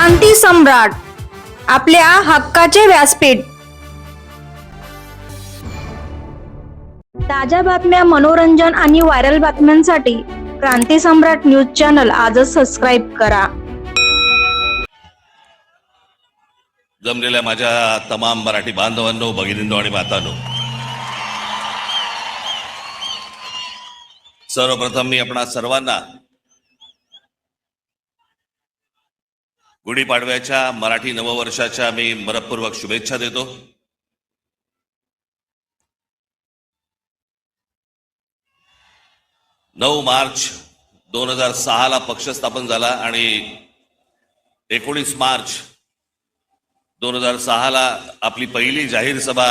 क्रांती सम्राट, आपल्या हक्काचे व्यासपीठ. ताज्या बातम्या, मनोरंजन आणि व्हायरल बातम्यांसाठी क्रांती सम्राट न्यूज चॅनल आजच सबस्क्राईब करा. जमलेल्या माझ्या तमाम मराठी बांधवांनो, भगिनींनो आणि मातांनो, सर्वप्रथम मी आपणा सर्वांना गुढीपाडव्याच्या मराठी नववर्षाच्या मी मनपूर्वक शुभेच्छा देतो. नऊ मार्च 2006 पक्ष स्थापन झाला आणि 19 मार्च 2006 आपली पहिली जाहीर सभा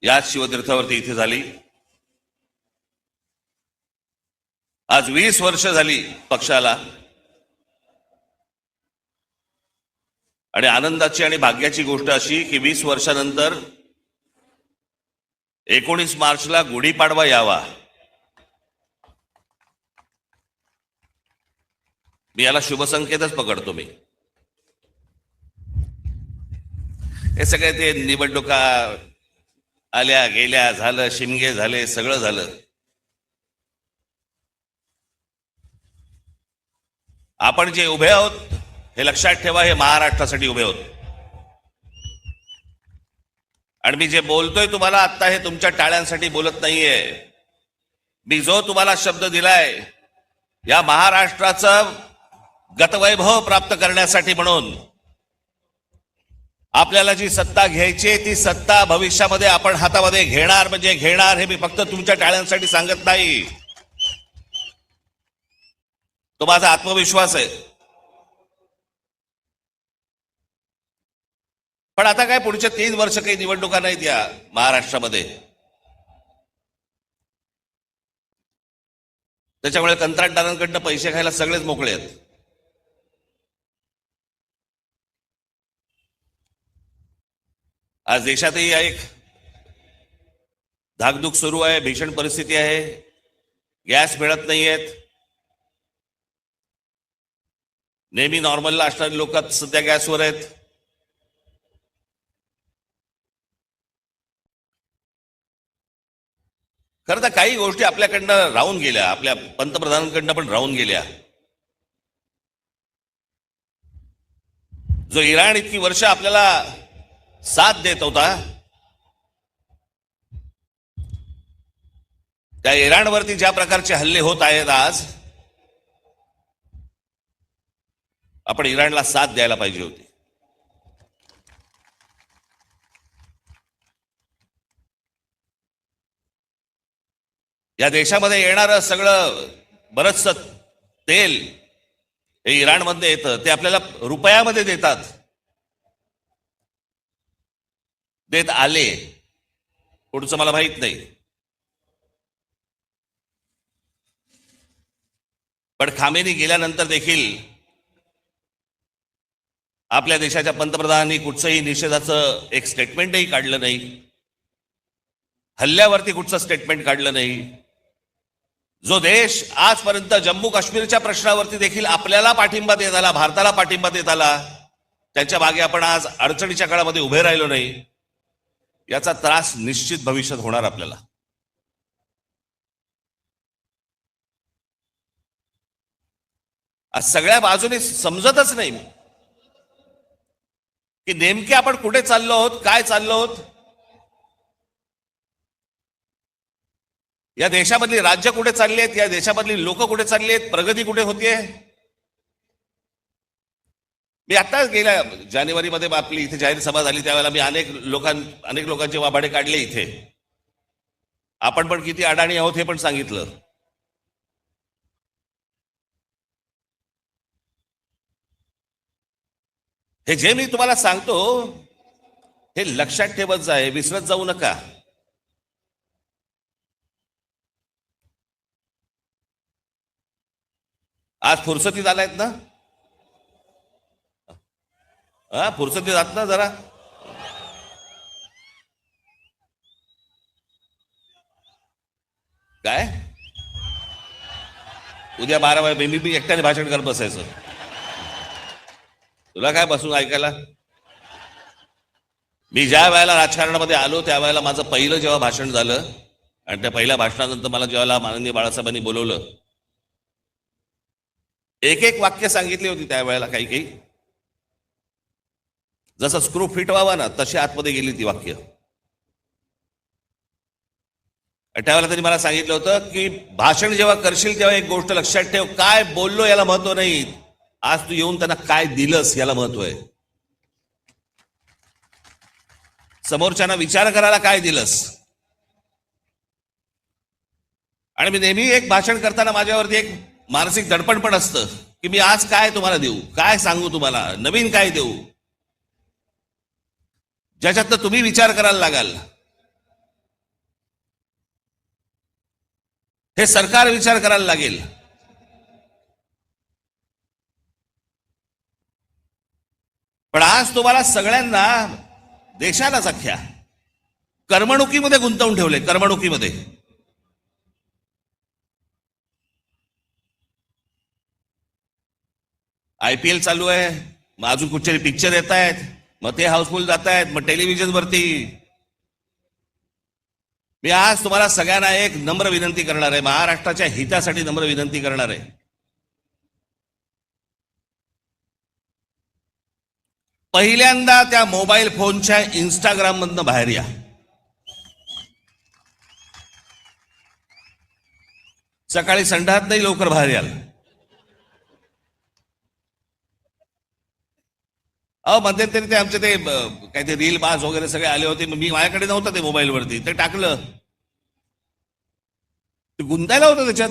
याच शिवतीर्थावरती इथे झाली. आज 20 वर्ष झाली पक्षाला आणि आनंदाची आणि भाग्याची गोष्ट अशी की 20 वर्षानंतर 19 मार्चला गुढीपाडवा यावा. मी याला शुभसंकेतच पकडतो. मी हे सगळे ते निवडणुका आल्या गेल्या, झालं, शिमगे झाले, सगळं झालं. आपण जे उभे आहोत हे लक्षात ठेवा, हे महाराष्ट्रासाठी उभे आहोत. आणि मी जे बोलतोय तुम्हाला आता, हे तुमच्या टाळ्यांसाठी बोलत नाहीये. मी जो तुम्हाला शब्द दिलाय या महाराष्ट्राचं गतवैभव प्राप्त करण्यासाठी, म्हणून आपल्याला जी सत्ता घ्यायची ती सत्ता भविष्यामध्ये आपण हातामध्ये घेणार म्हणजे घेणार. हे मी फक्त तुमच्या टाळ्यांसाठी सांगत नाही, तो माझा आत्मविश्वास आहे. पण आता काय, पुढच्या 3 वर्ष काही निवडणुका नाहीत या महाराष्ट्रामध्ये. त्याच्यामुळे कंत्राटदारांकडनं पैसे खायला सगळेच मोकळे आहेत. आज देशातही एक धाकधूक सुरू आहे, भीषण परिस्थिती आहे. गॅस मिळत नाहीयेत. नेहमी नॉर्मलला असणारी लोक सध्या गॅसवर आहेत. खरं तर काही गोष्टी आपल्याकडनं राहून गेल्या, आपल्या पंतप्रधानांकडनं पण राहून गेल्या. जो इराण इतकी वर्ष आपल्याला साथ देत होता, त्या इराणवरती ज्या प्रकारचे हल्ले होत आहेत आज, आपण इराणला साथ द्यायला पाहिजे होती. या देशामध्ये येणारं सगळं बरचसं तेल हे इराणमध्ये येतं, ते आपल्याला रुपयामध्ये देतात. देत आले, पुढचं मला माहित नाही. पण खामेनी गेल्यानंतर देखील आपल्या देशाच्या पंतप्रधानांनी कुठचंही निषेधाचं एक स्टेटमेंटही काढलं नाही. हल्ल्यावरती कुठचं स्टेटमेंट काढलं नाही. जो देश आजपर्यंत जम्मू काश्मीरच्या प्रश्नावरती देखील आपल्याला पाठिंबा देत आला, भारताला पाठिंबा देत आला, त्याच्या मागे आपण आज अडचणीच्या काळामध्ये उभे राहिलो नाही, याचा त्रास निश्चित भविष्यात होणार आपल्याला. आज सगळ्या बाजूने समजतच नाही की नेमके आपण कुठे चाललो आहोत, काय चाललो आहोत. या देशामधली राज्य कुठे चालली आहेत, या देशामधली लोक कुठे चालली आहेत, प्रगती कुठे होतीये. मी आताच गेल्या जानेवारीमध्ये आपली इथे जाहीर सभा झाली, त्यावेळेला मी अनेक लोकांचे वाभाडे काढले इथे. आपण पण किती अडाणी आहोत हे पण सांगितलं. हे जे मी तुम्हाला सांगतो हे लक्षात ठेवत जाय, विसरत जाऊ नका. आज फुरसतीत आलायत ना, फुरसतीत जात ना जरा. काय उद्या 12 वाजे मी एकट्याने भाषण करत बसायचं. तुला काय बसून ऐकायला? मी ज्या वेळेला राजकारणामध्ये आलो त्यावेळेला माझं पहिलं जेव्हा भाषण झालं आणि त्या पहिल्या भाषणानंतर मला जेव्हा माननीय बाळासाहेबांनी बोलवलं, एक एक वाक्य सांगितली होती त्यावेळेला, काही काही जसं स्क्रू फिट व्हावा ना तशी आतमध्ये गेली ती वाक्य. त्यावेळेला त्यांनी मला सांगितलं होतं की भाषण जेव्हा करशील तेव्हा एक गोष्ट लक्षात ठेव, काय बोललो याला महत्व नाही, आज तू येऊन त्यांना काय दिलंस याला महत्व आहे. समोरच्यांना विचार करायला काय दिलंस. आणि मी नेहमी एक भाषण करताना माझ्यावरती एक मानसिक दडपण पण असतं की मी आज काय तुम्हाला देऊ, काय सांगू तुम्हाला, नवीन काय देऊ, ज्याच्यातनं तुम्ही विचार करायला लागाल. हे सरकार विचार करायला लागेल. पण आज तुम्हाला सगळ्यांना, देशालाच अख्ख्या करमणुकीमध्ये गुंतवून ठेवले. करमणुकीमध्ये IPL चालू आहे, मग अजून कुठचे पिक्चर येत आहेत, मग ते हाऊसफुल जात आहेत, मग टेलिव्हिजनवरती. मी आज तुम्हाला सगळ्यांना एक नम्र विनंती करणार आहे, महाराष्ट्राच्या हितासाठी नम्र विनंती करणार आहे. पहिल्यांदा त्या मोबाईल फोनच्या इंस्टाग्राम मधनं बाहेर या. सकाळी संडास नाही, लवकर बाहेर याल. मध्यंतरी ते आमचे ते काय ते रील बाज वगैरे सगळे आले होते, मी माझ्याकडे नव्हतं ते मोबाईलवरती, ते टाकलं, ते गुंतायला होतं त्याच्यात.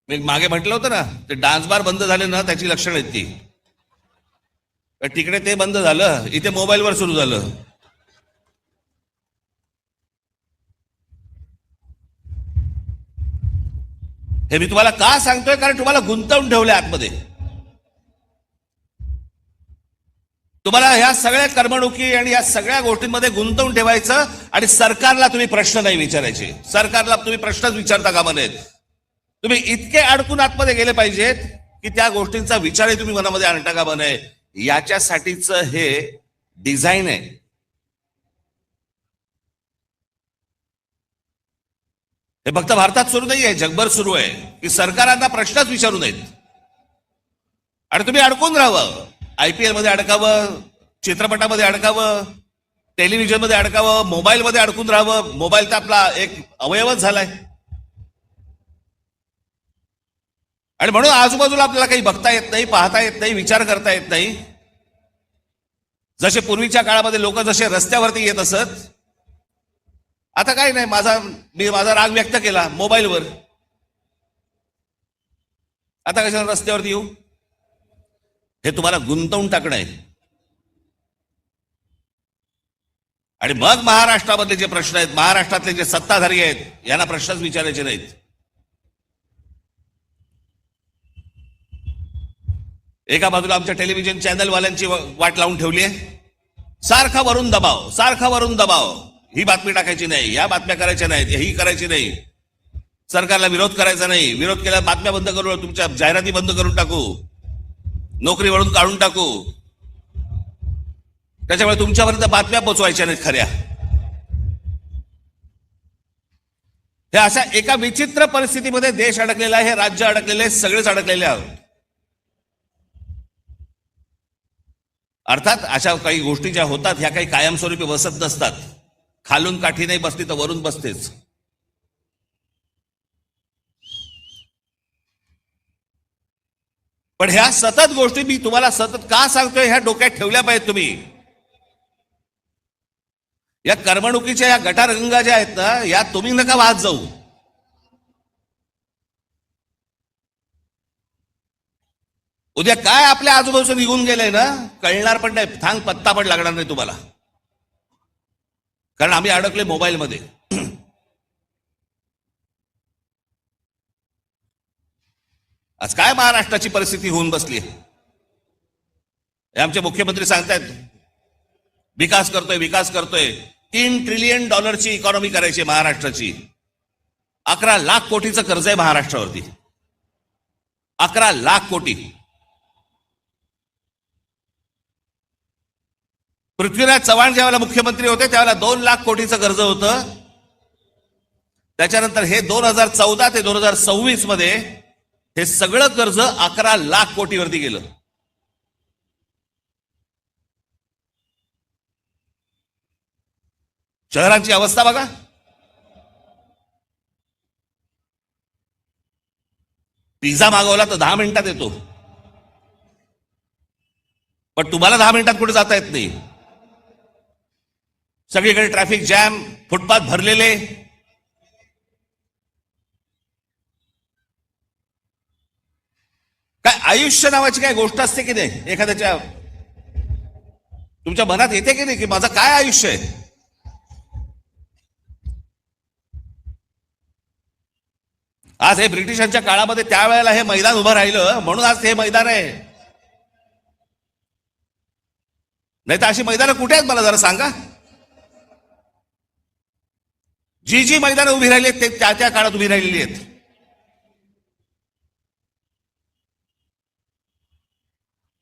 मी मागे म्हटलं होतं ना, ते डान्स बार बंद झाले ना त्याची लक्षणं आहेत ती. तिकडे ते बंद झालं, इथे मोबाईलवर सुरू झालं. हे मी तुम्हाला का सांगतोय, कारण तुम्हाला गुंतवून ठेवले आतमध्ये. तुम्हाला ह्या सगळ्या करमणुकी आणि या सगळ्या गोष्टींमध्ये गुंतवून ठेवायचं आणि सरकारला तुम्ही प्रश्न नाही विचारायचे. सरकारला तुम्ही प्रश्नच विचारता कामा नयेत. तुम्ही इतके अडकून आतमध्ये गेले पाहिजेत की त्या गोष्टींचा विचारही तुम्ही मनामध्ये आणता कामा नये. याच्यासाठीच हे डिझाईन आहे. हे फक्त भारतात सुरू नाही आहे, जगभर सुरू आहे की सरकारांना प्रश्नच विचारू नयेत आणि तुम्ही अडकून राहावं. IPL मध्ये अडकावं, चित्रपटामध्ये अडकावं, टेलिव्हिजनमध्ये अडकावं, मोबाईलमध्ये अडकून राहावं. मोबाईल तर आपला एक अवयवच झालाय. आणि म्हणून आजूबाजूला आपल्याला काही बघता येत नाही, पाहता येत नाही, विचार करता येत नाही. जसे पूर्वीच्या काळामध्ये लोक जसे रस्त्यावरती येत असत, आता काय नाही, मी माझा राग व्यक्त केला मोबाईलवर, आता कशाला रस्त्यावरती येऊ. हे तुम्हाला गुंतवून टाकणं आहे. आणि मग महाराष्ट्रामधले जे प्रश्न आहेत, महाराष्ट्रातले जे सत्ताधारी आहेत, यांना प्रश्नच विचारायचे नाहीत. एका बाजूला आमच्या टेलिव्हिजन चॅनलवाल्यांची वाट लावून ठेवली आहे. सारखा वरून दबाव, सारखा वरून दबाव. ही बातमी टाकायची नाही, या बातम्या करायच्या नाहीत, ही करायची नाही, सरकारला विरोध करायचा नाही, विरोध केला बातम्या बंद करू, तुमच्या जाहिराती बंद करून टाकू, नोकरीवरून काढून टाकू. त्याच्यामुळे तुमच्यापर्यंत बातम्या पोचवायच्या नाहीत खऱ्या. हे अशा एका विचित्र परिस्थितीमध्ये देश अडकलेला आहे, हे राज्य अडकलेले आहे, सगळेच अडकलेले आहोत. अर्थात अशा काही गोष्टी ज्या होतात ह्या काही कायमस्वरूपी बसत नसतात. खालून काठी नाही बसली तर वरून बसतेच. पण ह्या सतत गोष्टी मी तुम्हाला सतत का सांगतोय, ह्या डोक्यात ठेवल्या पाहिजेत तुम्ही. या करमणुकीच्या या गटारगंगा ज्या आहेत ना, या तुम्ही नका वाहत जाऊ. उद्या काय आपल्या आजूबाजूला निघून गेलंय ना कळणार पण नाही, थांग पत्ता पण लागणार नाही तुम्हाला, कारण आम्ही अडकले मोबाईलमध्ये. आज काय महाराष्ट्राची परिस्थिती होऊन बसली आहे. आमचे मुख्यमंत्री सांगतायत विकास करतोय, विकास करतोय. $3 ट्रिलियन इकॉनॉमी करायची महाराष्ट्राची. 11 लाख कोटीचं कर्ज आहे महाराष्ट्रावरती. 11 लाख कोटी. पृथ्वीराज चव्हाण ज्यावेळेला मुख्यमंत्री होते त्यावेळेला 2 लाख कोटीचं कर्ज होतं. त्याच्यानंतर हे 2014 ते 2026 मध्ये हे सगळं कर्ज 11 लाख कोटीवरती गेलं. शहरांची अवस्था बघा. पिझ्झा मागवला तर 10 मिनिटात येतो, पण तुम्हाला 10 मिनिटात कुठे जाता येत नाही. सगळीकडे ट्रॅफिक जॅम, फुटपाथ भरलेले. काय आयुष्य नावाची काय गोष्ट असते की नाही एखाद्याच्या? तुमच्या मनात येते की नाही की माझं काय आयुष्य आहे? आज हे ब्रिटिशांच्या काळामध्ये त्यावेळेला हे मैदान उभं राहिलं म्हणून आज हे मैदान आहे. नाही तर अशी मैदानं कुठे आहेत मला जरा सांगा. जी मैदानं उभी राहिली आहेत ते त्या काळात उभी राहिलेली आहेत.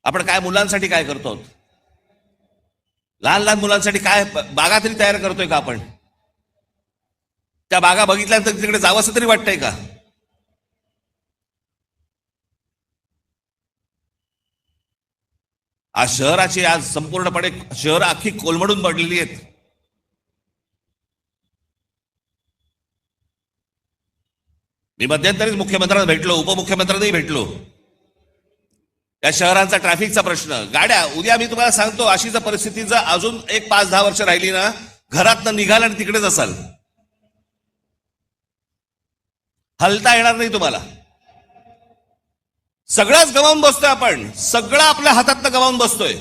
आपण काय मुलांसाठी काय करतो? लहान लहान मुलांसाठी काय बागा तरी तयार करतोय का आपण? त्या बागा बघितल्यानंतर तिकडे जावंसं तरी वाटतंय का? आज शहराची आज संपूर्णपणे शहर अख्खी कोलमडून पडलेली आहेत. मी मध्यंतरीच मुख्यमंत्र्यांना भेटलो, उपमुख्यमंत्र्यांनाही भेटलो. या शहरांचा ट्रॅफिकचा प्रश्न, गाड्या, उद्या मी तुम्हाला सांगतो अशी जर परिस्थिती जर अजून एक 5-10 वर्ष राहिली ना, घरातनं निघाल आणि तिकडेच असाल, हलता येणार नाही तुम्हाला. सगळंच गमावून बसतोय आपण, सगळं आपल्या हातातनं गमावून बसतोय.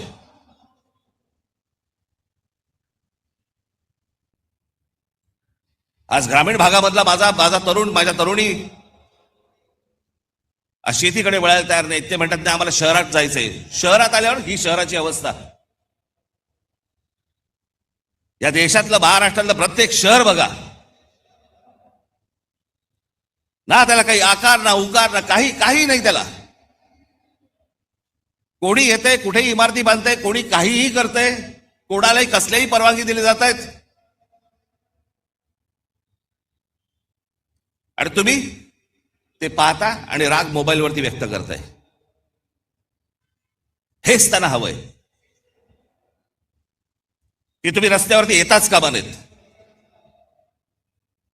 आज ग्रामीण भागामधला माझा तरुण, माझ्या तरुणी आज शेतीकडे वळायला तयार नाहीत. ते म्हणतात नाही आम्हाला शहरात जायचंय. शहरात आल्यावर ही शहराची अवस्था. या देशातलं, महाराष्ट्रातलं प्रत्येक शहर बघा ना, त्याला काही आकार ना उकार ना काही नाही त्याला. कोणी येतंय, कुठेही इमारती बांधतंय, कोणी काहीही करतंय, कोणालाही कसल्याही परवानगी दिली जात आहेत. आणि तुम्ही ते पाहता आणि राग मोबाईलवरती व्यक्त करताय. हेच त्यांना हवंय की तुम्ही रस्त्यावरती येताच कामा नयेत,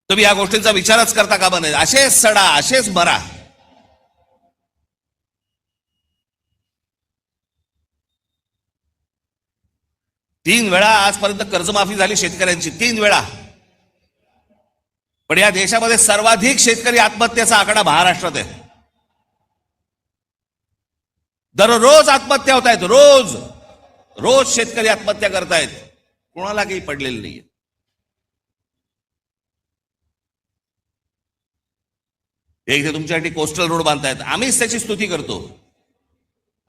तुम्ही या गोष्टींचा विचारच करता कामा नयेत. असेच सडा, असेच मरा. तीन वेळा आजपर्यंत कर्जमाफी झाली शेतकऱ्यांची, 3 वेळा. पण या देशामध्ये सर्वाधिक शेतकरी आत्महत्येचा आकडा महाराष्ट्रात आहे. दररोज आत्महत्या होत आहेत, रोज शेतकरी आत्महत्या करतायत. कोणाला काही पडलेलं नाहीये. इथे तुमच्यासाठी कोस्टल रोड बांधतायत, आम्हीच त्याची स्तुती करतो.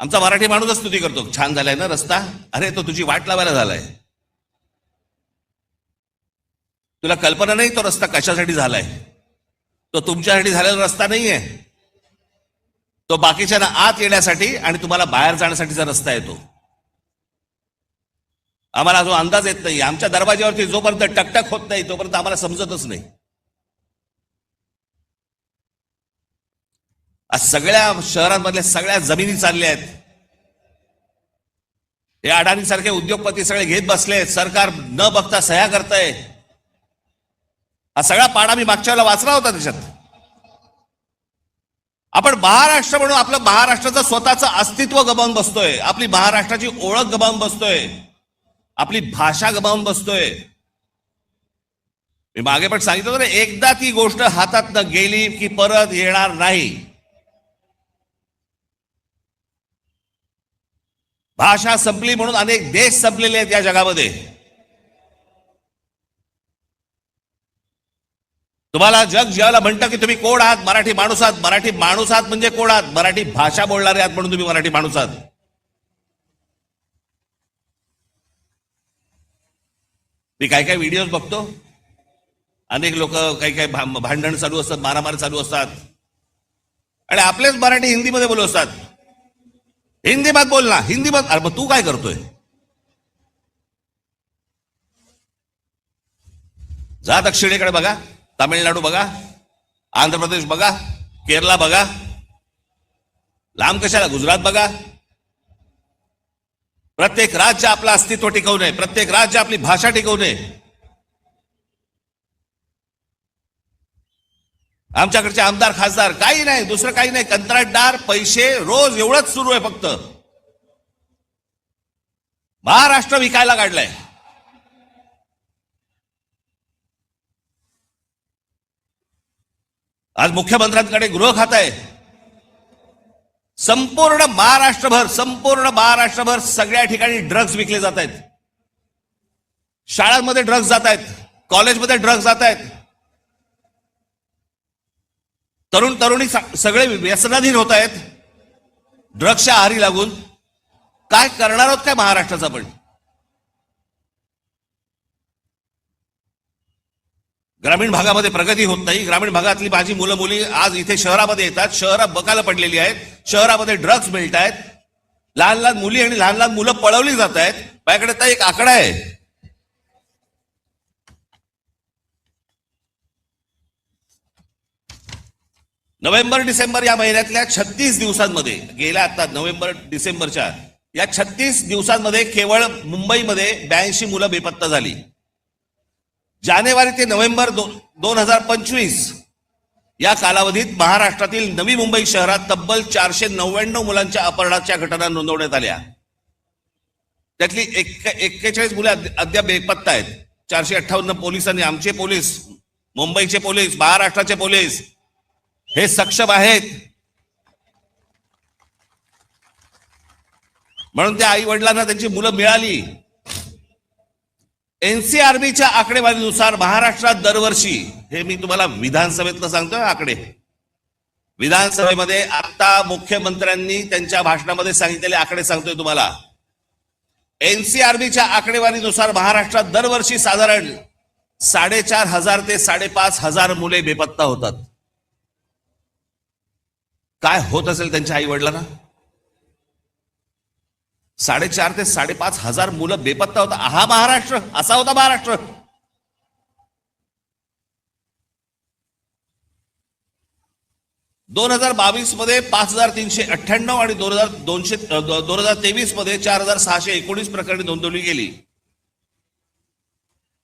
आमचा मराठी माणूसच स्तुती करतो, छान झालाय ना रस्ता. अरे तो तुझी वाट लावायला झालाय. तुला कल्पना नाही तो रस्ता कशासाठी झालाय. तो तुमच्यासाठी झालेला रस्ता नाहीये. तो बाकीच्यांना आत येण्यासाठी आणि तुम्हाला बाहेर जाण्यासाठीचा रस्ता आहे तो. आम्हाला जो अंदाज येत नाही, आमच्या दरवाज्यावरती जोपर्यंत टकटक होत नाही तोपर्यंत आम्हाला समजतच नाही. आज सगळ्या शहरांमधल्या सगळ्या जमिनी चालल्या आहेत. हे अडाणी सारखे उद्योगपती सगळे घेत बसले, सरकार न बघता सह्या करतंय. हा सगळा पाडा मी मागच्या वेळेला वाचला होता. त्याच्यात आपण महाराष्ट्र म्हणून आपलं महाराष्ट्राचं स्वतःचं अस्तित्व गमावून बसतोय, आपली महाराष्ट्राची ओळख गमावून बसतोय, आपली भाषा गमावून बसतोय. मी मागे पण सांगितलं होतं, एकदा ती गोष्ट हातातनं गेली की परत येणार नाही. भाषा संपली म्हणून अनेक देश संपलेले आहेत या जगामध्ये. तुम्हाला जग ज्याला म्हणतं की तुम्ही कोण आहात, मराठी माणूस आहात. मराठी माणूस आहात म्हणजे कोण आहात? मराठी भाषा बोलणारे आहात म्हणून तुम्ही मराठी माणूस आहात. मी काय व्हिडिओज बघतो, अनेक लोक काही भांडण चालू असतात, मारामारी चालू असतात. आणि आपलेच मराठी हिंदीमध्ये बोलू असतात. हिंदी मत बोल ना, हिंदी मत. अरे मग तू काय करतोय? जा दक्षिणेकडे बघा, तामिळनाडू बघा, आंध्र प्रदेश बघा, केरला बघा, लांब कशाला गुजरात बघा. प्रत्येक राज्य आपलं अस्तित्व टिकवणे, प्रत्येक राज्य आपली भाषा टिकवणे. आमच्याकडचे आमदार खासदार काही नाही, दुसरं काही नाही, कंत्राटदार, पैसे, रोज एवढंच सुरू आहे फक्त. महाराष्ट्र विकायला काढलाय. आज मुख्यमंत्र्यांकडे गृह खातं आहे. संपूर्ण महाराष्ट्रभर सगळ्या ठिकाणी ड्रग्ज विकले जात आहेत. शाळांमध्ये ड्रग्ज जात आहेत, कॉलेजमध्ये ड्रग्ज जात आहेत. तरुणी सगळे व्यसनाधीन होत आहेत ड्रग्सच्या आहारी लागून. काय करणार आहोत काय महाराष्ट्राचा? पण ग्रामीण भागामध्ये प्रगती होत नाही. ग्रामीण भागातली माझी मुलं मुली आज इथे शहरामध्ये येतात, शहरात बकाला पडलेली आहेत, शहरामध्ये ड्रग्ज मिळत आहेत, लहान लहान मुली आणि लहान लहान मुलं पळवली जात आहेत. माझ्याकडे तर एक आकडा आहे, नोव्हेंबर डिसेंबर या महिन्यातल्या 36 दिवसांमध्ये, गेल्या आता नोव्हेंबर डिसेंबरच्या या 36 दिवसांमध्ये केवळ मुंबईमध्ये 82 मुलं बेपत्ता झाली. जानेवारी ते नोव्हेंबर 2025 या कालावधीत महाराष्ट्रातील नवी मुंबई शहरात तब्बल 499 मुलांच्या अपहरणाच्या घटना नोंदवण्यात आल्या. त्यातली 41 मुलं अद्याप बेपत्ता आहेत. 458 पोलिसांनी, आमचे पोलीस, मुंबईचे पोलीस, महाराष्ट्राचे पोलीस हे सक्षम आहेत. म्हणून त्या आई वडिलांना त्यांची मुलं मिळाली. एनसीआरबीच्या आकडेवारीनुसार महाराष्ट्रात दरवर्षी, हे मी तुम्हाला विधानसभेतलं सांगतोय आकडे, विधानसभेमध्ये आता मुख्यमंत्र्यांनी त्यांच्या भाषणामध्ये सांगितलेले आकडे सांगतोय तुम्हाला. एनसीआरबीच्या आकडेवारीनुसार महाराष्ट्रात दरवर्षी साधारण 4,500 ते 5,500 मुले बेपत्ता होतात. काय होत असेल त्यांच्या आई वडिलांना? 4,500 ते 5,500 मुलं बेपत्ता होता. हा महाराष्ट्र, असा होता महाराष्ट्र. दोन 2022 मध्ये 5,398 आणि 2023 मध्ये 4,619 प्रकरणे नोंदवली गेली.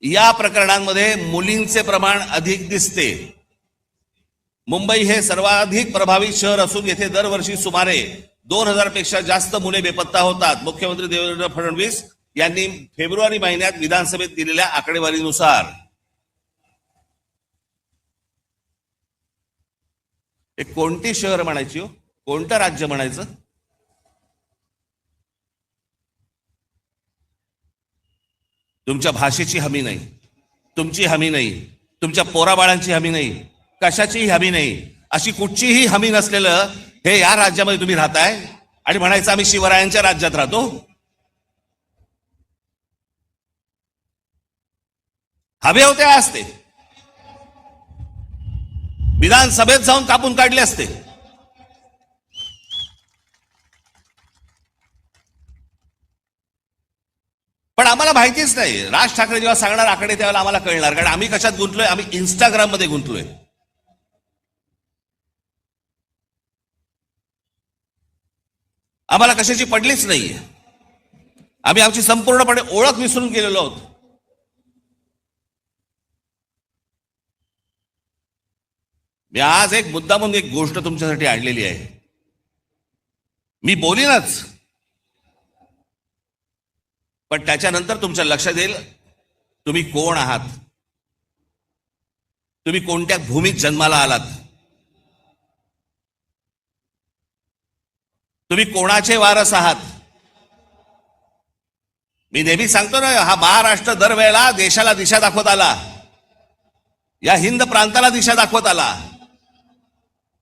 या प्रकरणांमध्ये मुलींचे प्रमाण अधिक दिसते. मुंबई हे सर्वाधिक प्रभावित शहर असून येथे दरवर्षी सुमारे 2,000 पेक्षा जास्त मुले बेपत्ता होतात. मुख्यमंत्री देवेंद्र फडणवीस यांनी फेब्रुवारी महिन्यात विधानसभेत दिलेल्या आकडेवारीनुसार. हे कोणती शहर म्हणायची हो, कोणतं राज्य म्हणायचं? तुमच्या भाषेची हमी नाही, तुमची हमी नाही, तुमच्या पोराबाळांची हमी नाही, कशाचीही हमी नाही. अशी कुठचीही हमी नसलेलं हे या राज्यामध्ये तुम्ही राहताय आणि म्हणायचं आम्ही शिवरायांच्या राज्यात राहतो. हवे होते असते, विधानसभेत जाऊन कापून काढले असते. पण आम्हाला माहितीच नाही. राज ठाकरे जेव्हा सांगणार आकडे त्यावेळेला आम्हाला कळणार, कारण आम्ही कशात गुंतलोय? आम्ही इंस्टाग्राम मध्ये गुंतलोय. आम्हाला कशाची पडलीच नाहीये. आम्ही आमची संपूर्णपणे ओळख विसरून गेलेलो आहोत. मी आज एक मुद्दा म्हणून एक गोष्ट तुमच्यासाठी आणलेली आहे. मी बोलीनच, पण त्याच्यानंतर तुमच्या लक्षात येईल तुम्ही कोण आहात, तुम्ही कोणत्या भूमीत जन्माला आलात, तुम्ही कोणाचे वारस आहात. मी नेहमी सांगतो ना, हा महाराष्ट्र दरवेळेला देशाला दिशा दाखवत आला, या हिंद प्रांताला दिशा दाखवत आला.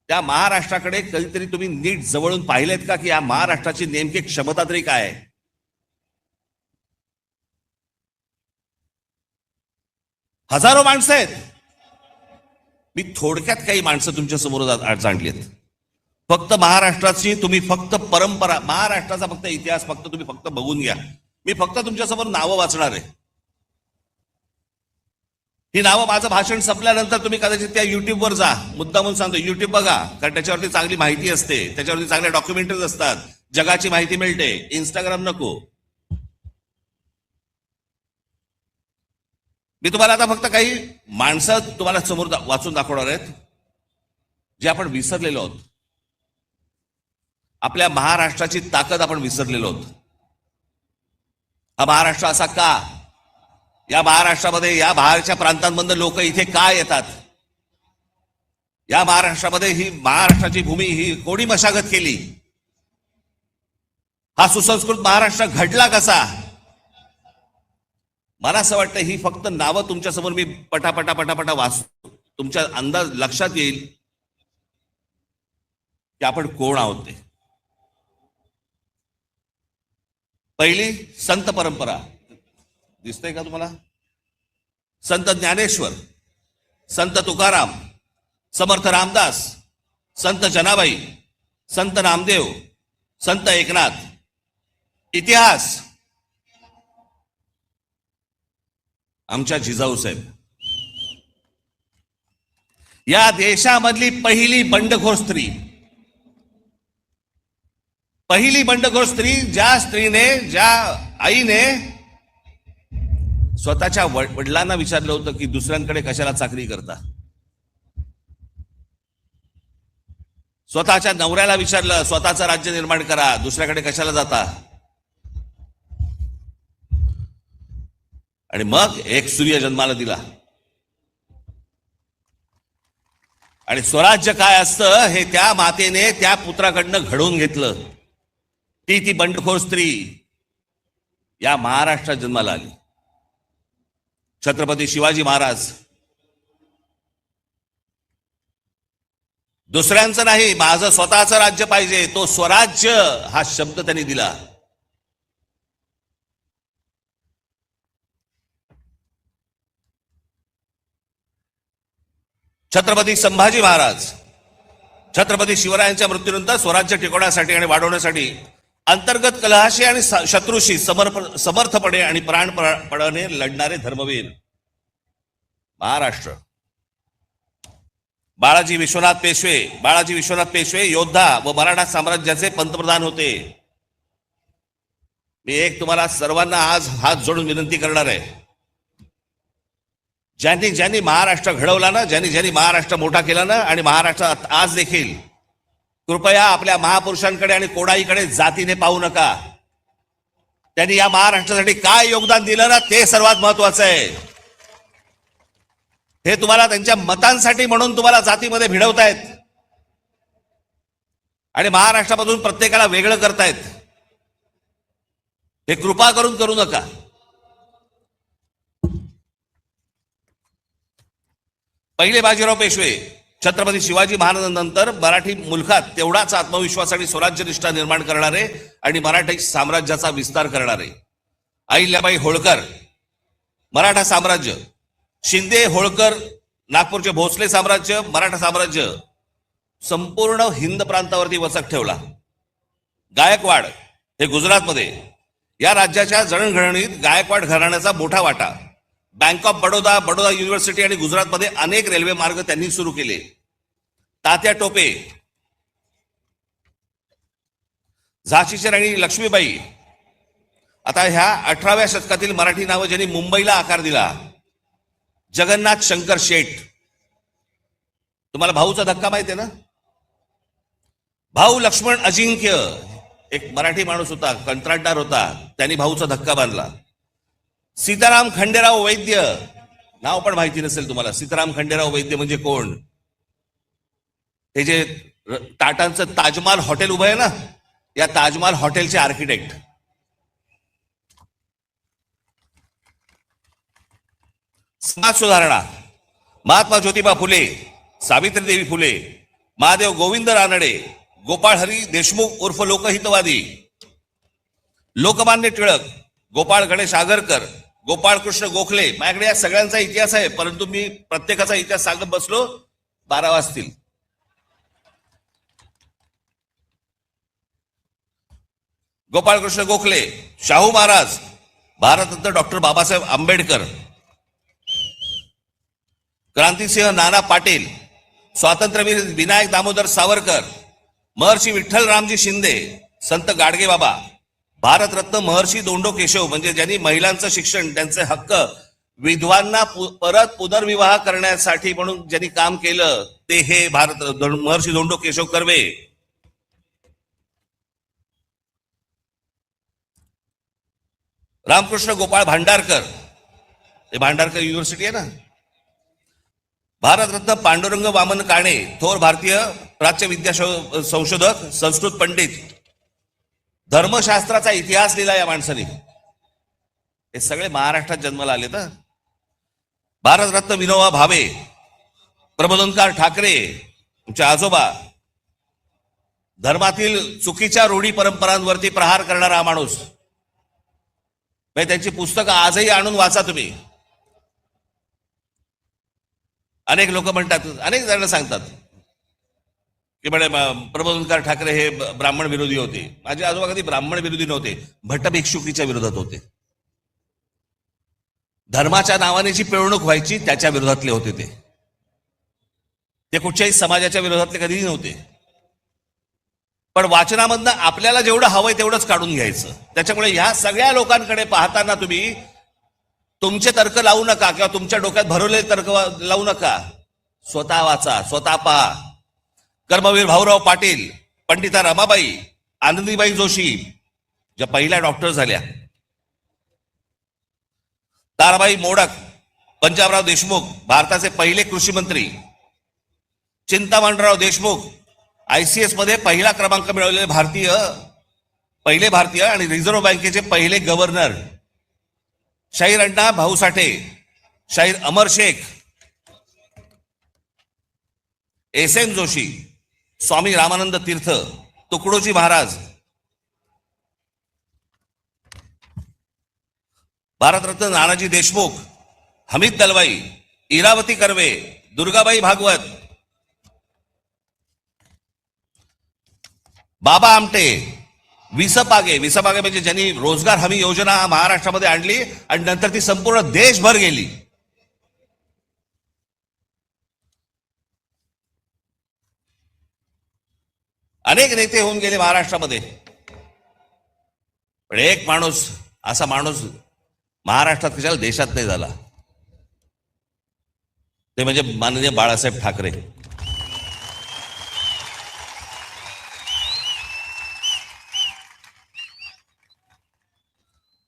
त्या महाराष्ट्राकडे कधीतरी तुम्ही नीट जवळून पाहिलेत का, की या महाराष्ट्राची नेमकी क्षमता तरी काय आहे? हजारो माणसं आहेत. मी थोडक्यात काही माणसं तुमच्या समोर आणलीत. फक्त महाराष्ट्राची तुम्ही फक्त परंपरा, महाराष्ट्राचा फक्त इतिहास फक्त तुम्ही फक्त बघून घ्या. मी फक्त तुमच्यासमोर नावं वाचणार आहे. ही नावं माझं भाषण संपल्यानंतर तुम्ही कदाचित त्या युट्यूबवर जा. मुद्दामून सांगतो, युट्यूब बघा, कारण त्याच्यावरती चांगली माहिती असते, त्याच्यावरती चांगल्या डॉक्युमेंटरीज असतात, जगाची माहिती मिळते. इंस्टाग्राम नको. मी तुम्हाला आता फक्त काही माणसं तुम्हाला समोर वाचून दाखवणार आहेत जे आपण विसरलेलो आहोत. आपल्या महाराष्ट्राची ताकद आपण विसरलेलो आहोत. हा महाराष्ट्र असा का? या महाराष्ट्रामध्ये, या बाहेरच्या प्रांतांमधून लोक इथे का येतात? या महाराष्ट्रामध्ये ही महाराष्ट्राची भूमी ही कोणी मशागत केली? हा सुसंस्कृत महाराष्ट्र घडला कसा? मला असं वाटतं ही फक्त नावं तुमच्यासमोर मी पटापटा पटापटा वाचतो, तुमच्या अंदाज लक्षात येईल की आपण कोण आहोत ते. पहिली संत परंपरा दिसतंय का तुम्हाला? संत ज्ञानेश्वर, संत तुकाराम, समर्थ रामदास, संत जनाबाई, संत नामदेव, संत एकनाथ. इतिहास आमच्या जिजाऊ साहेब. या देशामधली पहिली बंडखोर स्त्री, पहिली बंडखोर स्त्री, ज्या स्त्रीने, ज्या आईने स्वतःच्या वडिलांना विचारलं होतं की दुसऱ्यांकडे कशाला चाकरी करता. स्वतःच्या नवऱ्याला विचारलं, स्वतःचं राज्य निर्माण करा, दुसऱ्याकडे कशाला जाता. आणि मग एक सूर्य जन्माला दिला. आणि स्वराज्य काय असतं हे त्या मातेने त्या पुत्राकडनं घडवून घेतलं. ती बंडखोर स्त्री या महाराष्ट्रात जन्माला आली. छत्रपती शिवाजी महाराज. दुसऱ्यांचं नाही, माझं स्वतःचं राज्य पाहिजे, तो स्वराज्य हा शब्द त्यांनी दिला. छत्रपती संभाजी महाराज. छत्रपती शिवरायांच्या मृत्यूनंतर स्वराज्य टिकवण्यासाठी आणि वाढवण्यासाठी अंतर्गत कलहाशी आणि शत्रूशी समर्थपणे आणि प्राणपणाने लढणारे धर्मवीर. महाराष्ट्र. बाळाजी विश्वनाथ पेशवे योद्धा व मराठा साम्राज्याचे पंतप्रधान होते. मी एक तुम्हाला सर्वांना आज हात जोडून विनंती करणार आहे, ज्यांनी ज्यांनी महाराष्ट्र घडवला ना, ज्यांनी ज्यांनी महाराष्ट्र मोठा केला ना, आणि महाराष्ट्रात आज देखील, कृपया आपल्या महापुरुषांकडे आणि कोणाईकडे जातीने पाहू नका. त्यांनी या महाराष्ट्रासाठी काय योगदान दिलं ना, ते सर्वात महत्वाचं आहे. हे तुम्हाला त्यांच्या मतांसाठी म्हणून तुम्हाला जातीमध्ये भिडवतायत आणि महाराष्ट्रामधून प्रत्येकाला वेगळं करतायत. हे कृपा करून करू नका. पहिले बाजीराव पेशवे. छत्रपती शिवाजी महाराजांनंतर मराठी मुलखात तेवढाच आत्मविश्वास आणि स्वराज्यनिष्ठा निर्माण करणारे आणि मराठी साम्राज्याचा विस्तार करणारे. अहिल्याबाई होळकर, मराठा साम्राज्य. शिंदे, होळकर, नागपूरचे भोसले साम्राज्य, मराठा साम्राज्य संपूर्ण हिंद प्रांतावरती वचक ठेवला. गायकवाड हे गुजरातमध्ये. या राज्याच्या जडणघडणीत गायकवाड घराण्याचा मोठा वाटा. Bank of Baroda, Baroda university आणि गुजरातमध्ये अनेक रेल्वे मार्ग त्यांनी सुरू केले. तात्या टोपे. झाशीची राणी लक्ष्मीबाई. आता ह्या 18व्या शतकातील मराठी नावं ज्यांनी मुंबईला आकार दिला. जगन्नाथ शंकर शेठ. तुम्हाला भाऊचा धक्का माहिती आहे ना? भाऊ लक्ष्मण अजिंक्य, एक मराठी माणूस होता, कंत्राटदार होता, त्यांनी भाऊचा धक्का बांधला. सीताराम खंडेराव वैद्य, नाव पण माहिती नसेल तुम्हाला. सीताराम खंडेराव वैद्य म्हणजे कोण? हे जे टाटांचं ताजमहाल हॉटेल उभं आहे ना, या ताजमहाल हॉटेलचे आर्किटेक्ट. समाज सुधारणा. महात्मा ज्योतिबा फुले, सावित्रीदेवी फुले, महादेव गोविंद रानडे, गोपाळ हरी देशमुख उर्फ लोकहितवादी, लोकमान्य टिळक, गोपाळ गणेश आगरकर, गोपाळ कृष्ण गोखले. माझ्याकडे या सगळ्यांचा इतिहास आहे, परंतु मी प्रत्येकाचा इतिहास सांगत बसलो 12 वाजतील. गोपाळकृष्ण गोखले, शाहू महाराज, भारतरत्न डॉक्टर बाबासाहेब आंबेडकर, क्रांतिसिंह नाना पाटील, स्वातंत्र्यवीर विनायक दामोदर सावरकर, महर्षी विठ्ठल रामजी शिंदे, संत गाडगेबाबा, भारतरत्न महर्षी दोंडो केशव, म्हणजे ज्यांनी महिलांचं शिक्षण, त्यांचे हक्क, विधवांना परत पुनर्विवाह करण्यासाठी म्हणून ज्यांनी काम केलं ते हे महर्षी दोंडो केशव कर्वे. रामकृष्ण गोपाळ भांडारकर, हे भांडारकर युनिव्हर्सिटी आहे ना. भारतरत्न पांडुरंग वामन काणे, थोर भारतीय प्राच्य विद्या संशोधक, संस्कृत पंडित, धर्मशास्त्राचा इतिहास लिहिला या माणसाने. हे सगळे महाराष्ट्रात जन्माला आले तर. भारतरत्न विनोबा भावे, प्रबोधनकार ठाकरे, तुमचे आजोबा, धर्मातील चुकीच्या रूढी परंपरांवरती प्रहार करणारा हा माणूस. त्यांची पुस्तकं आजही आणून वाचा तुम्ही. अनेक लोक म्हणतात, अनेक जण सांगतात की म्हणे प्रबोधनकार ठाकरे हे ब्राह्मण विरोधी होते. माझे आजोबा कधी ब्राह्मण विरोधी नव्हते, भट्ट भिक्षुकीच्या विरोधात होते. धर्माच्या नावाने जी पिळवणूक व्हायची त्याच्या विरोधातले होते ते कुठच्याही समाजाच्या विरोधातले कधीही नव्हते. पण वाचनामधनं आपल्याला जेवढं हवंय तेवढंच काढून घ्यायचं. त्याच्यामुळे ह्या सगळ्या लोकांकडे पाहताना तुम्ही तुमचे तर्क लावू नका किंवा तुमच्या डोक्यात भरवलेले तर्क लावू नका. स्वतः वाचा, स्वतः पहा. कर्मवीर भाऊराव पाटील, पंडिता रमाबाई, आनंदीबाई जोशी ज्या पहिल्या डॉक्टर झाल्या, ताराबाई मोडक, पंजाबराव देशमुख, भारताचे पहिले कृषी मंत्री, चिंतामणराव देशमुख, ICS मध्ये पहिला क्रमांक मिळवलेले पहिले भारतीय आणि रिझर्व्ह बँकेचे पहिले गव्हर्नर, शाहीर अण्णा भाऊसाठे, शाहीर अमर शेख, SM जोशी, स्वामी रामानंद तीर्थ, तुकडोजी महाराज, भारतरत्न नानाजी देशमुख, हमीद दलवाई, इरावती कर्वे, दुर्गाबाई भागवत, बाबा आमटे, विसपागे म्हणजे ज्यांनी रोजगार हमी योजना महाराष्ट्रामध्ये आणली आणि नंतर ती संपूर्ण देशभर गेली. अनेक नेते होऊन गेले महाराष्ट्रामध्ये, पण एक माणूस, असा माणूस महाराष्ट्रात कशाला देशात नाही झाला, ते म्हणजे माननीय बाळासाहेब ठाकरे.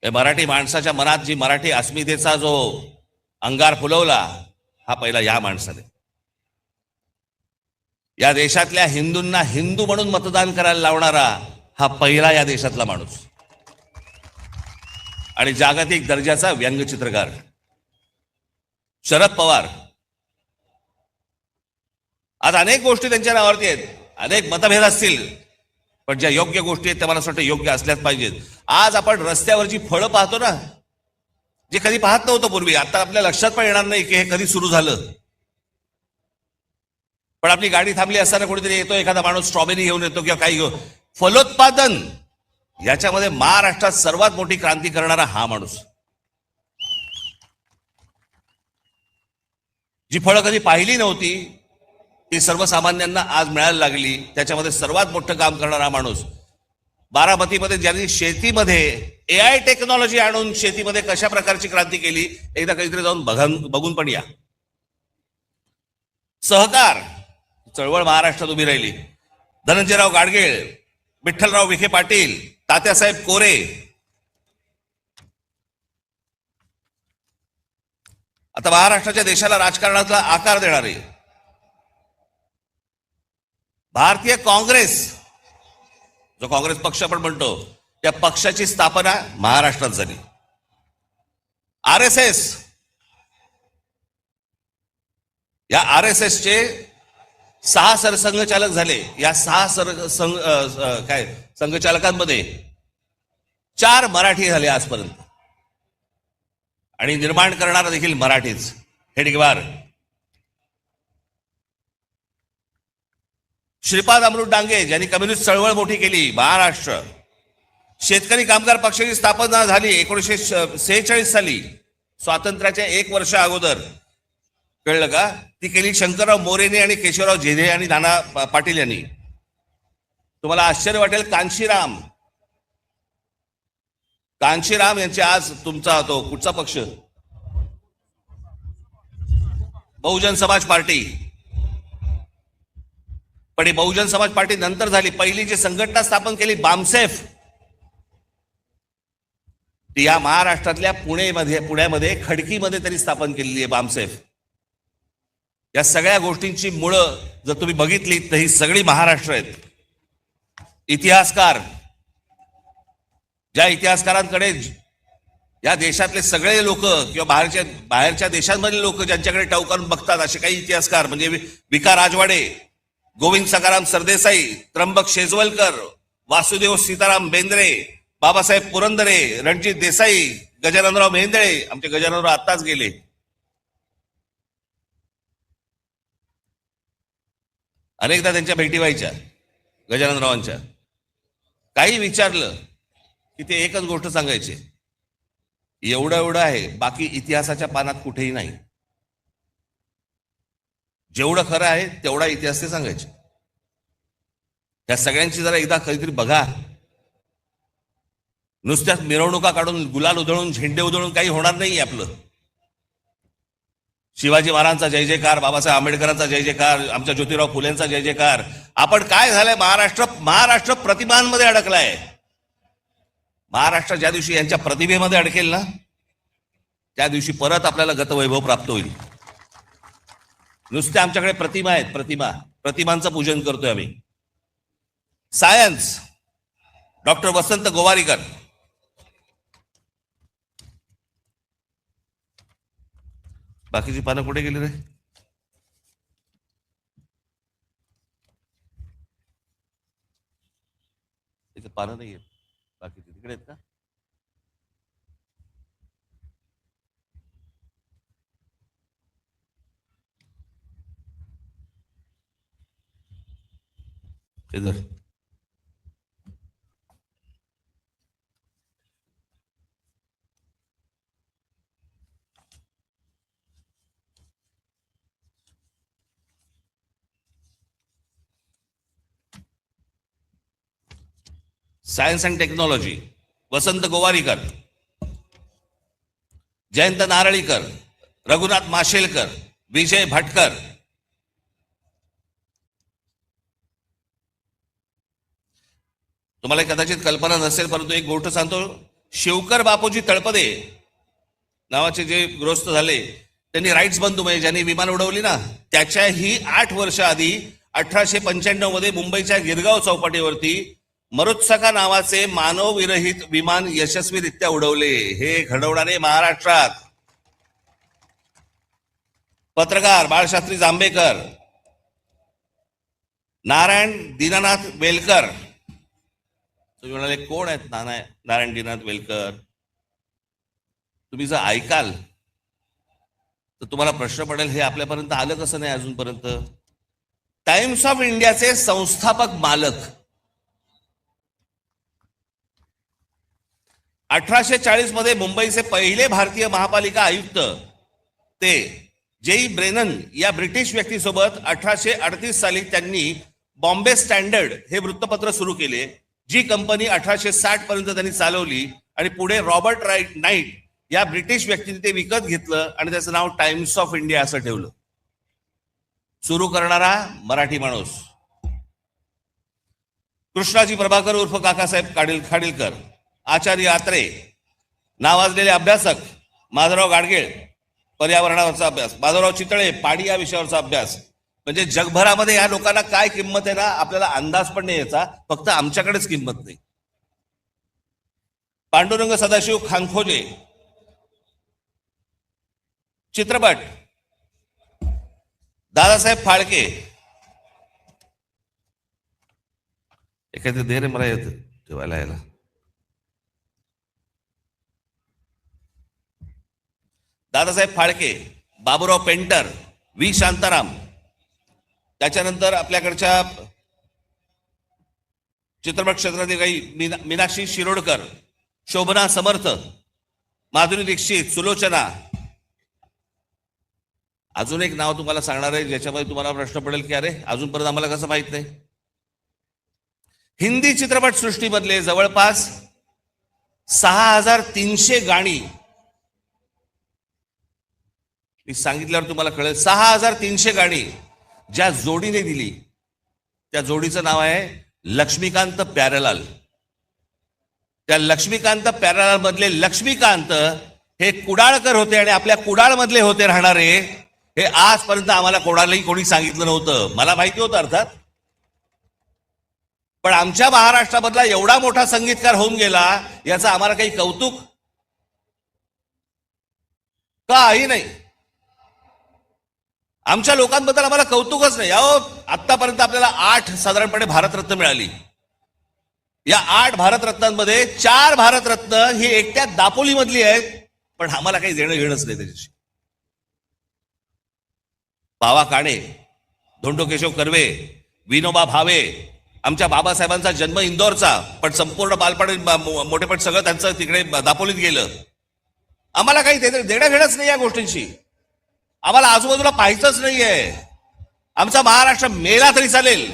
मराठी माणसाच्या मनात जी मराठी अस्मितेचा जो अंगार फुलवला हा पहिला या माणसाने. या देशातल्या हिंदूंना हिंदू म्हणून मतदान करायला लावणारा हा पहिला या देशातला माणूस. आणि जागतिक दर्जाचा व्यंगचित्रकार शरद पवार. आज अनेक गोष्टी त्यांच्या नावावरती आहेत, अनेक मतभेद असतील, पण ज्या योग्य गोष्टी आहेत त्या मला असं वाटतं योग्य असल्याच पाहिजेत. आज आपण रस्त्यावरची फळं पाहतो ना, जे कधी पाहत नव्हतं पूर्वी, आता आपल्या लक्षात पण येणार नाही की हे कधी सुरू झालं. पण आपली गाडी थांबली असताना कोणीतरी येतो, एखादा माणूस स्ट्रॉबेरी घेऊन येतो किंवा काही घेऊन. फलोत्पादन याच्यामध्ये महाराष्ट्रात सर्वात मोठी क्रांती करणारा हा माणूस. जी फळं कधी पाहिली नव्हती ती सर्वसामान्यांना आज मिळायला लागली, त्याच्यामध्ये सर्वात मोठं काम करणारा माणूस. बारामतीमध्ये ज्यांनी शेतीमध्ये AI टेक्नॉलॉजी आणून शेतीमध्ये कशा प्रकारची क्रांती केली, एकदा कधीतरी जाऊन बघून पण या. सहकार चळवळ महाराष्ट्रात उभी राहिली. धनंजयराव गाडगीळ, विठ्ठलराव विखे पाटील, तात्यासाहेब कोरे, आता महाराष्ट्राच्या देशाला राजकारणाचा आकार देणारे भारतीय काँग्रेस, जो काँग्रेस पक्ष आपण म्हणतो, त्या पक्षाची स्थापना महाराष्ट्रात झाली. RSS, या RSSचे 6 सरसंघचालक झाले. या 6 संघचालकांमध्ये 4 मराठी झाले आजपर्यंत, आणि निर्माण करणारा देखील मराठीच. हेडगेवार, श्रीपाद अमृत डांगे ज्यांनी कम्युनिस्ट चळवळ मोठी केली महाराष्ट्र, शेतकरी कामगार पक्षाची स्थापना झाली 1946 साली, स्वातंत्र्याच्या 1 वर्ष अगोदर. कळलं का? ती केली शंकरराव मोरेने आणि केशवराव झेडे आणि नाना पाटील यांनी. तुम्हाला आश्चर्य वाटेल, कांशीराम यांचे आज तुमचा तो कुठचा पक्ष, बहुजन समाज पार्टी. पण ही बहुजन समाज पार्टी नंतर झाली. पहिली जी संघटना स्थापन केली बामसेफ, ती या महाराष्ट्रातल्या पुण्यामध्ये खडकीमध्ये तरी स्थापन केलेली आहे बामसेफ. या सगळ्या गोष्टींची मुळं जर तुम्ही बघितली तर ही सगळी महाराष्ट्र आहेत. इतिहासकार, ज्या इतिहासकारांकडे या देशातले सगळे लोक किंवा बाहेरच्या देशांमधले लोक ज्यांच्याकडे टवकारून बघतात, असे काही इतिहासकार म्हणजे विका राजवाडे, गोविंद सखाराम सरदेसाई, त्र्यंबक शेजवलकर, वासुदेव सीताराम बेंद्रे, बाबासाहेब पुरंदरे, रणजित देसाई, गजाननराव मेहेंदळे. आमचे गजाननराव आत्ताच गेले. अनेकदा त्यांच्या भेटी व्हायच्या गजाननरावांच्या. काही विचारलं की ते एकच गोष्ट सांगायचे, एवढं आहे, बाकी इतिहासाच्या पानात कुठेही नाही. जेवढं खरं आहे तेवढा इतिहास ते सांगायचे. त्या सगळ्यांची जरा एकदा कधीतरी बघा. नुसत्याच मिरवणुका काढून, गुलाल उधळून, झेंडे उधळून काही होणार नाही आपलं. शिवाजी महाराजांचा जय जयकार, बाबासाहेब आंबेडकरांचा जय जयकार, आमच्या ज्योतिराव फुलेंचा जय जयकार. आपण काय झालंय, महाराष्ट्र प्रतिमांमध्ये अडकलाय. महाराष्ट्र ज्या दिवशी यांच्या प्रतिभेमध्ये अडकेल ना, त्या दिवशी परत आपल्याला गतवैभव प्राप्त होईल. नुसते आमच्याकडे प्रतिमा आहेत, प्रतिमांचं पूजन करतोय आम्ही. सायन्स, डॉक्टर वसंत गोवारीकर. बाकीची पानं कुठे गेली रे? इथे पानं नाही आहेत, बाकीची तिकडे आहेत का? इधर सायन्स अँड टेक्नॉलॉजी, वसंत गोवारीकर, जयंत नारळीकर, रघुनाथ माशेलकर, विजय भटकर. तुम्हाला कदाचित कल्पना नसेल, परंतु एक गोष्ट सांगतो. शिवकर बापूजी तळपदे नावाचे जे गृहस्थ झाले, त्यांनी राईट्स बंधू म्हणजे ज्यांनी विमान उडवली ना, त्याच्याही 8 वर्ष आधी 1895 मध्ये मुंबईच्या गिरगाव चौपाटीवरती मरुत्सका नावाचे मानवविरहित विमान यशस्वीरित्या उडवले. हे घडवणारे महाराष्ट्रात पत्रकार बाळशास्त्री जांभेकर, नारायण दीनानाथ वेलकर. तुम्ही म्हणाले कोण आहेत नारायण दीनानाथ वेलकर? तुम्ही जर ऐकाल तर तुम्हाला प्रश्न पडेल, हे आपल्यापर्यंत आलं कसं नाही अजूनपर्यंत? टाइम्स ऑफ इंडियाचे संस्थापक मालक. 1840 मध्ये मुंबईचे पहिले भारतीय महापालिका आयुक्त ते जेई ब्रेनन या ब्रिटिश व्यक्तीसोबत 1838 साली त्यांनी बॉम्बे स्टँडर्ड हे वृत्तपत्र सुरू केले, जी कंपनी 1860 पर्यंत त्यांनी चालवली. आणि पुढे रॉबर्ट नाईट या ब्रिटिश व्यक्तीने ते विकत घेतलं आणि त्याचं नाव टाइम्स ऑफ इंडिया असं ठेवलं. सुरू करणारा मराठी माणूस कृष्णाजी प्रभाकर उर्फ काकासाहेब खाडीलकर, आचार्य आत्रे, नावाजलेले अभ्यासक माधवराव गाडगीळ, पर्यावरणावरचा अभ्यास, माधवराव चितळे, पाणी या विषयावरचा अभ्यास. म्हणजे जगभरामध्ये या लोकांना काय किंमत आहे ना, आपल्याला अंदाज पण नाही याचा, फक्त आमच्याकडेच किंमत नाही. पांडुरंग सदाशिव खानखोजे, चित्रपट दादासाहेब फाळके. एखादे दे रे मला येत ठेवायला यायला. Dadasaheb Phalke, Baburao painter, V Shantaram. त्याच्यानंतर आपल्याकडच्या चित्रपट क्षेत्रातील काही मीनाक्षी शिरोडकर, शोभना समर्थ, माधुरी दीक्षित, सुलोचना. अजून एक नाव तुम्हाला सांगणार आहे ज्याच्यामध्ये तुम्हाला प्रश्न पडेल की अरे अजूनपर्यंत आम्हाला कसं माहित नाही. हिंदी चित्रपट सृष्टीमधले जवळपास 6300 गाणी मी सांगितल्यावर तुम्हाला कळेल. 6300 गाणी ज्या जोडीने दिली त्या जोडीचं नाव आहे लक्ष्मीकांत प्यारेलाल. त्या लक्ष्मीकांत प्यारेलाल मधले लक्ष्मीकांत हे कुडाळकर होते आणि आपल्या कुडाळ मधले होते राहणारे. हे आजपर्यंत आम्हाला कोणालाही कोणी सांगितलं नव्हतं. मला माहिती होतं अर्थात, पण आमच्या महाराष्ट्रामधला एवढा मोठा संगीतकार होऊन गेला याचं आम्हाला काही कौतुक काही नाही. आमच्या लोकांबद्दल आम्हाला कौतुकच नाही. अहो आतापर्यंत आपल्याला 8 साधारणपणे भारतरत्न मिळाली. या 8 भारतरत्नांमध्ये 4 भारतरत्न ही एकट्या दापोली मधली आहेत, पण आम्हाला काही देणं घेणंच नाही त्याच्याशी. बावा काणे, धोंडो केशव कर्वे, विनोबा भावे, आमच्या बाबासाहेबांचा जन्म इंदोरचा, पण संपूर्ण बालपण मोठेपण सगळं त्यांचं तिकडे दापोलीत गेलं. आम्हाला काही देणं घेणंच नाही या गोष्टींशी. आम्हाला आजूबाजूला पाहायचंच नाहीये. आमचा महाराष्ट्र मेला तरी चालेल.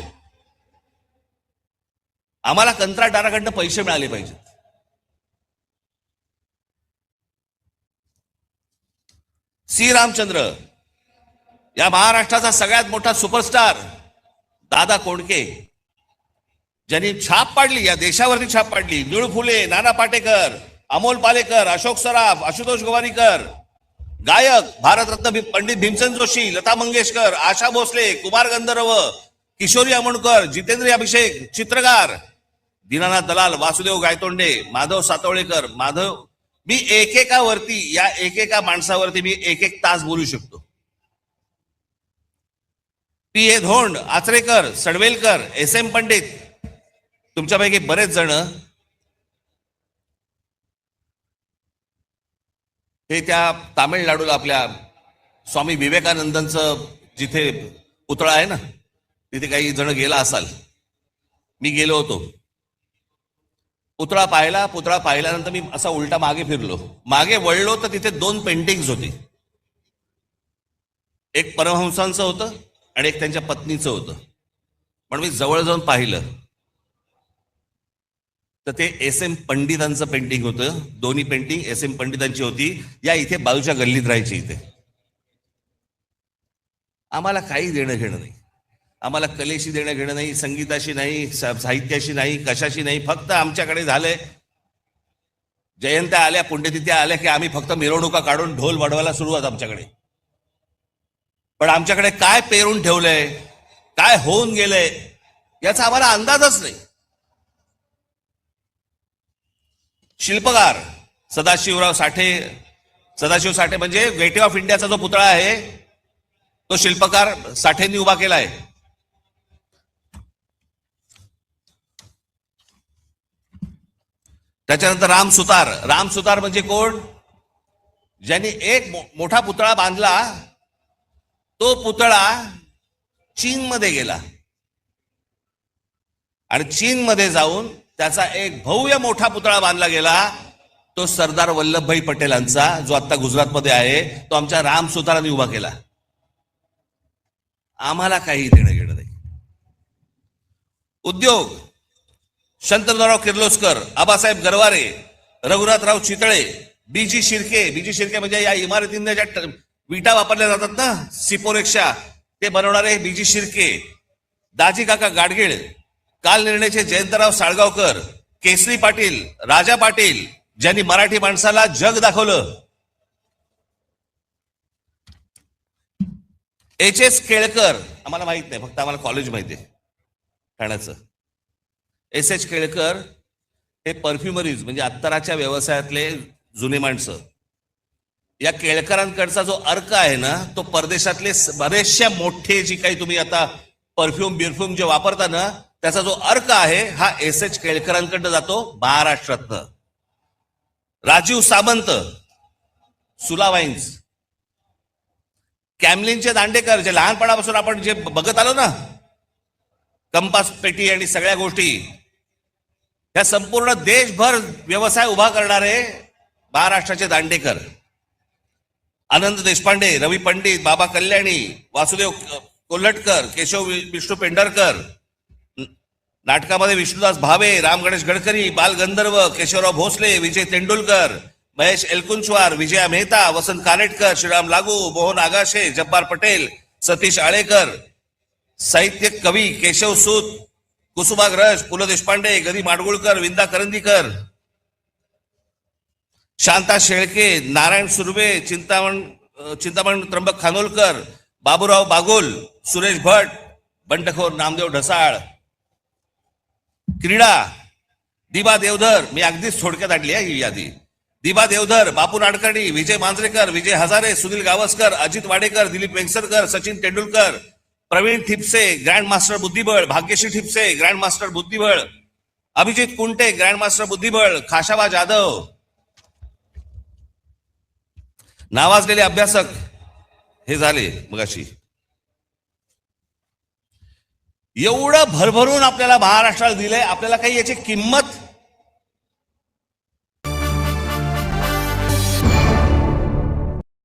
आम्हाला कंत्राटदाराकडनं पैसे मिळाले पाहिजेत. सी रामचंद्र, या महाराष्ट्राचा सगळ्यात मोठा सुपरस्टार दादा कोंडके, ज्यांनी छाप पाडली, या देशावरती छाप पाडली. निळू फुले, नाना पाटेकर, अमोल पालेकर, अशोक सराफ, आशुतोष गोवारीकर, गायक भारतरत्न पंडित भीमसेन जोशी, लता मंगेशकर, आशा भोसले, कुमार गंधर्व, किशोरी आमोणकर, जितेंद्र अभिषेक, चित्रकार दीनानाथ दलाल, वासुदेव गायतोंडे, माधव सातवळेकर. मी एकेकावरती, या एकेका माणसावरती मी एक तास बोलू शकतो. पी ए धोंड, आचरेकर, सडवेलकर, एस एम पंडित, तुमच्यापैकी बरेच जण हे त्या तामिळनाडूला आपल्या स्वामी विवेकानंदांचं जिथे पुतळा आहे ना, तिथे काही जण गेला असाल. मी गेलो होतो. पुतळा पाहिल्यानंतर मी असा उलटा मागे फिरलो. मागे वळलो तर तिथे 2 पेंटिंग्स होती. एक परमहंसांचं होतं आणि एक त्यांच्या पत्नीचं होतं. पण मी जवळ जाऊन पाहिलं तर ते एस एम पंडितांचं पेंटिंग होतं. दोन्ही पेंटिंग एस एम पंडितांची होती. या इथे बाजूच्या गल्लीत राहायची. इथे आम्हाला काही देणं घेणं नाही. आम्हाला कलेशी देणं घेणं नाही, संगीताशी नाही, साहित्याशी नाही, कशाशी नाही. फक्त आमच्याकडे झालंय जयंत्या आल्या, पुण्यतिथ्या आल्या की आम्ही फक्त मिरवणुका काढून ढोल वाढवायला सुरुवात आमच्याकडे. पण आमच्याकडे काय पेरून ठेवलंय, काय होऊन गेलंय याचा आम्हाला अंदाजच नाही. शिल्पकार सदाशिव साठे म्हणजे गेटवे ऑफ इंडियाचा जो पुतळा आहे तो शिल्पकार साठेंनी उभा केलाय. त्याच्यानंतर राम सुतार म्हणजे कोण? ज्यांनी एक मोठा पुतळा बांधला. तो पुतळा चीनमध्ये गेला आणि चीनमध्ये जाऊन त्याचा एक भव्य मोठा पुतळा बांधला गेला. तो सरदार वल्लभभाई पटेलांचा, जो आता गुजरातमध्ये आहे, तो आमच्या राम सुतारांनी उभा केला. आम्हाला काही देणं घेणं नाही. उद्योग शंतनुराव किर्लोस्कर, आबासाहेब गरवारे, रघुनाथराव चितळे, बीजी शिर्के म्हणजे या इमारतींना ज्या विटा वापरल्या जातात ना, सिपोरेक्षा, ते बनवणारे बीजी शिर्के, दाजी काका गाडगीळ, काल निर्णयचे जयंतराव साळगावकर, केसरी पाटील, राजा पाटील, ज्यांनी मराठी माणसाला जग दाखवलं. एच एस केळकर, आम्हाला माहित नाही, फक्त आम्हाला कॉलेज माहिती आहे ठाण्याचं. एस एच केळकर हे परफ्युमरीज म्हणजे अत्तराच्या व्यवसायातले जुने माणसं. या केळकरांकडचा जो अर्क आहे ना, तो परदेशातले बरेचशा मोठे जी काही तुम्ही आता परफ्यूम जे वापरता ना, त्याचा जो अर्क आहे हा एस एच केळकरांकडनं जातो महाराष्ट्रातनं. राजीव सामंत, सुला वाईन्स, कॅमलिनचे दांडेकर, जे लहानपणापासून आपण जे बघत आलो ना, कंपास पेटी आणि सगळ्या गोष्टी, या संपूर्ण देशभर व्यवसाय उभा करणारे महाराष्ट्राचे दांडेकर, आनंद देशपांडे, रवी पंडित, बाबा कल्याणी, वासुदेव कोल्हटकर, केशव विष्णू पेंढारकर, नाटकामध्ये विष्णुदास भावे, राम गणेश गडकरी, बाल गंधर्व, केशवराव भोसले, विजय तेंडुलकर, महेश एलकुंचवार, विजया मेहता, वसंत कानेटकर, श्रीराम लागू, मोहन आगाशे, जब्बार पटेल, सतीश आळेकर, साहित्य कवी केशव सूत, कुसुमाग्रज, पु ल देशपांडे, गदी माडगुळकर, विंदा करंदीकर, शांता शेळके, नारायण सुर्वे, चिंतामण त्र्यंबक खानोलकर, बाबूराव बागुल, सुरेश भट, बंडखोर नामदेव ढसाळ. क्रीडा दिबा देवधर, मी अगदीच थोडक्यात आणली आहे ही यादी. दिबा देवधर, बापू नाडकर्णी, विजय मांजरेकर, विजय हजारे, सुनील गावस्कर, अजित वाडेकर, दिलीप वेंगसरकर, सचिन तेंडुलकर, प्रवीण ठिपसे, ग्रँड मास्टर बुद्धिबळ, भाग्यश्री ठिपसे, ग्रँड मास्टर बुद्धिबळ, अभिजित कुंटे, ग्रँड मास्टर बुद्धिबळ, खाशाबा जाधव, नावाजलेले अभ्यासक हे झाले मगाशी. एवढं भरभरून आपल्याला महाराष्ट्राला दिलंय, आपल्याला काही याची किंमत